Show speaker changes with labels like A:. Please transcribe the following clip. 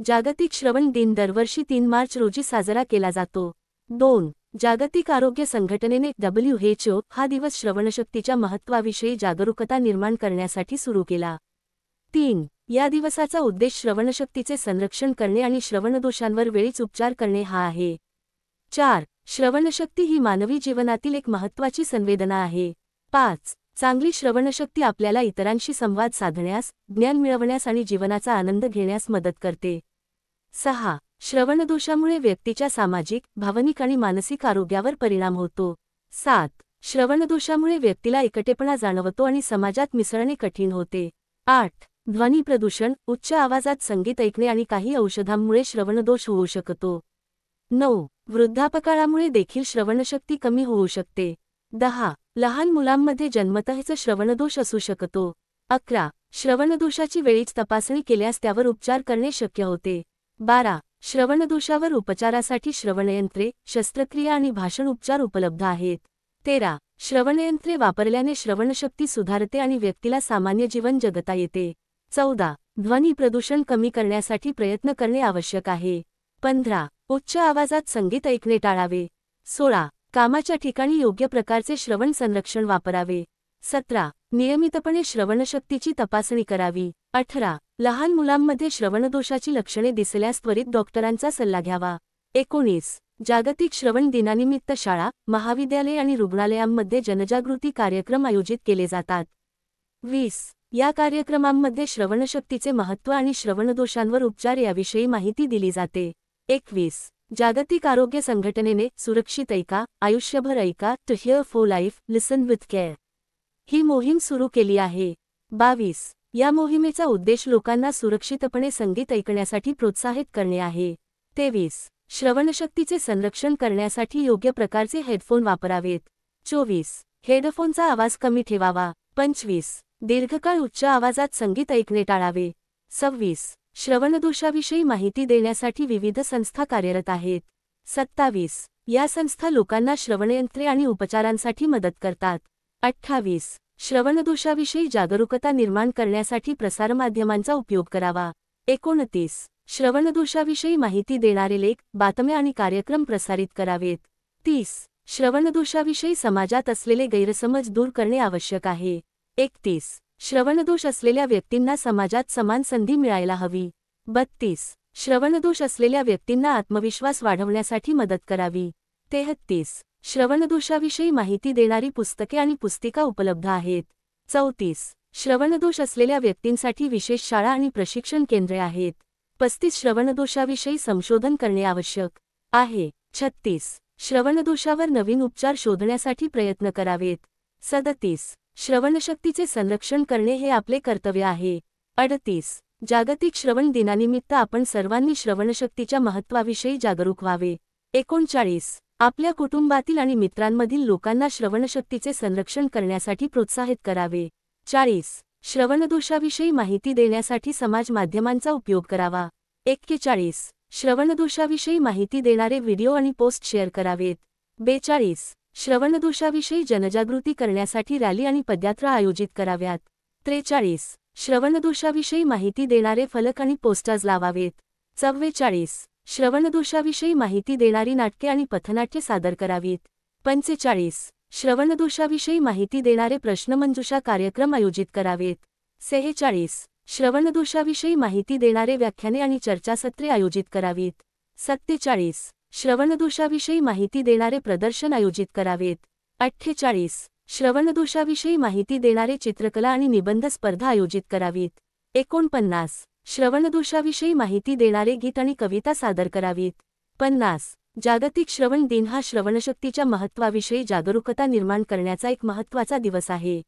A: जागतिक श्रवण दिन दरवर्षी 3 मार्च रोजी साजरा केला जातो. 2. जागतिक आरोग्य संघटनेने WHO हा दिवस श्रवणशक्तीच्या महत्त्वाविषयी जागरूकता निर्माण करण्यासाठी सुरू केला. 3. या दिवसाचा उद्देश श्रवणशक्तीचे संरक्षण करणे आणि श्रवणदोषांवर वेळीच उपचार करणे हा आहे. 4. श्रवणशक्ती ही मानवी जीवनातील एक महत्त्वाची संवेदना आहे. 5. चांगली श्रवणशक्ती आपल्याला इतरांशी संवाद साधण्यास, ज्ञान मिळवण्यास आणि जीवनाचा आनंद घेण्यास मदत करते. 6. श्रवणदोषामुळे व्यक्तीच्या सामाजिक, भावनिक आणि मानसिक आरोग्यावर परिणाम होतो. 7. श्रवणदोषामुळे व्यक्तीला एकटेपणा जाणवतो आणि समाजात मिसळणे कठीण होते. 8. ध्वनी प्रदूषण, उच्च आवाजात संगीत ऐकणे आणि काही औषधांमुळे श्रवणदोष होऊ शकतो. 9. वृद्धापकाळामुळे देखील श्रवणशक्ती कमी होऊ शकते. 10. लहान मुलांमध्ये जन्मतःच श्रवणदोष असू शकतो. 11. श्रवणदोषाची वेळीच तपासणी केल्यास त्यावर उपचार करणे शक्य होते. 12. श्रवणदोषावर उपचारासाठी श्रवणयंत्रे, शस्त्रक्रिया आणि भाषण उपचार उपलब्ध आहेत. 13. श्रवणयंत्रे वापरल्याने श्रवणशक्ती सुधारते आणि व्यक्तीला सामान्य जीवन जगता येते. 14. ध्वनी प्रदूषण कमी करण्यासाठी प्रयत्न करणे आवश्यक आहे. 15. उच्च आवाजात संगीत ऐकणे टाळावे. 16. कामाच्या ठिकाणी योग्य प्रकारचे श्रवण संरक्षण वापरावे. 17. नियमितपणे श्रवणशक्तीची तपासणी करावी. 18. लहान मुलांमध्ये श्रवणदोषाची लक्षणे दिसल्यास त्वरित डॉक्टरांचा सल्ला घ्यावा. 19. जागतिक श्रवण दिनानिमित्त शाळा, महाविद्यालये आणि रुग्णालयांमध्ये जनजागृती कार्यक्रम आयोजित केले जातात. 20. या कार्यक्रमांमध्ये श्रवणशक्तीचे महत्त्व आणि श्रवणदोषांवर उपचार याविषयी माहिती दिली जाते. 21. जागतिक आरोग्य संघटनेने सुरक्षित ऐका, आयुष्यभर ऐका, to hear for life, listen with care ही मोहीम सुरू केली आहे. 22. या मोहिमेचा उद्देश लोकांना सुरक्षितपणे संगीत ऐकण्यासाठी प्रोत्साहित करणे आहे. 23. श्रवणशक्तीचे संरक्षण करण्यासाठी योग्य प्रकारचे हेडफोन वापरावेत. 24. हेडफोनचा आवाज कमी ठेवावा. 25. दीर्घकाळ उच्च आवाजात संगीत ऐकणे टाळावे. 26. श्रवणदोषाविषयी माहिती देण्यासाठी विविध संस्था कार्यरत आहेत. 27. या संस्था लोकांना श्रवणयंत्रे आणि उपचारांसाठी मदत करतात. 28. श्रवणदोषाविषयी जागरूकता निर्माण करण्यासाठी प्रसारमाध्यमांचा उपयोग करावा. 29. श्रवणदोषाविषयी माहिती देणारे लेख, बातम्या आणि कार्यक्रम प्रसारित करावेत. 30. श्रवणदोषाविषयी समाजात असलेले गैरसमज दूर करणे आवश्यक आहे. 31. श्रवणदोष असलेल्या व्यक्तींना समाजात समान संधी मिळायला हवी. 32. श्रवणदोष असलेल्या व्यक्तींना आत्मविश्वास वाढवण्यासाठी मदत करावी. 33. श्रवणदोषाविषयी माहिती देणारी पुस्तके आणि पुस्तिका उपलब्ध आहेत. 34. श्रवणदोष असलेल्या व्यक्तींसाठी विशेष शाळा आणि प्रशिक्षण केंद्रे आहेत. 35. श्रवणदोषाविषयी संशोधन करणे आवश्यक आहे. 36. श्रवणदोषावर नवीन उपचार शोधण्यासाठी प्रयत्न करावेत. 37. श्रवणशक्तीचे संरक्षण करणे हे आपले कर्तव्य आहे. 38. जागतिक श्रवण दिनानिमित्त आपण सर्वांनी श्रवणशक्तीच्या महत्त्वाविषयी जागरूक व्हावे. 39. आपल्या कुटुंबातील आणि मित्रांमधील लोकांना श्रवणशक्तीचे संरक्षण करण्यासाठी प्रोत्साहित करावे. 40. श्रवणदोषाविषयी माहिती देण्यासाठी समाज माध्यमांचा उपयोग करावा. 41. श्रवणदोषाविषयी माहिती देणारे व्हिडिओ आणि पोस्ट शेअर करावेत. 42. श्रवणदोषाविषयी जनजागृती करण्यासाठी रॅली आणि पदयात्रा आयोजित कराव्यात. 43. श्रवणदोषाविषयी माहिती देणारे फलक आणि पोस्टर्स लावावेत. 44. श्रवणदोषाविषयी माहिती देणारी नाटके आणि पथनाट्ये सादर करावीत. 45. श्रवणदोषाविषयी माहिती देणारे प्रश्नमंजुषा कार्यक्रम आयोजित करावेत. 46. श्रवणदोषाविषयी माहिती देणारे व्याख्याने आणि चर्चासत्रे आयोजित करावीत. 47. श्रवणदोषाविषयी माहिती देणारे प्रदर्शन आयोजित करावेत. 48. श्रवणदोषाविषयी माहिती देणारे चित्रकला आणि निबंध स्पर्धा आयोजित करावीत. 49. श्रवणदोषाविषयी माहिती देणारे गीत आणि कविता सादर करावीत. 50. जागतिक श्रवण दिन हा श्रवणशक्तीच्या महत्त्वाविषयी जागरूकता निर्माण करण्याचा एक महत्त्वाचा दिवस आहे.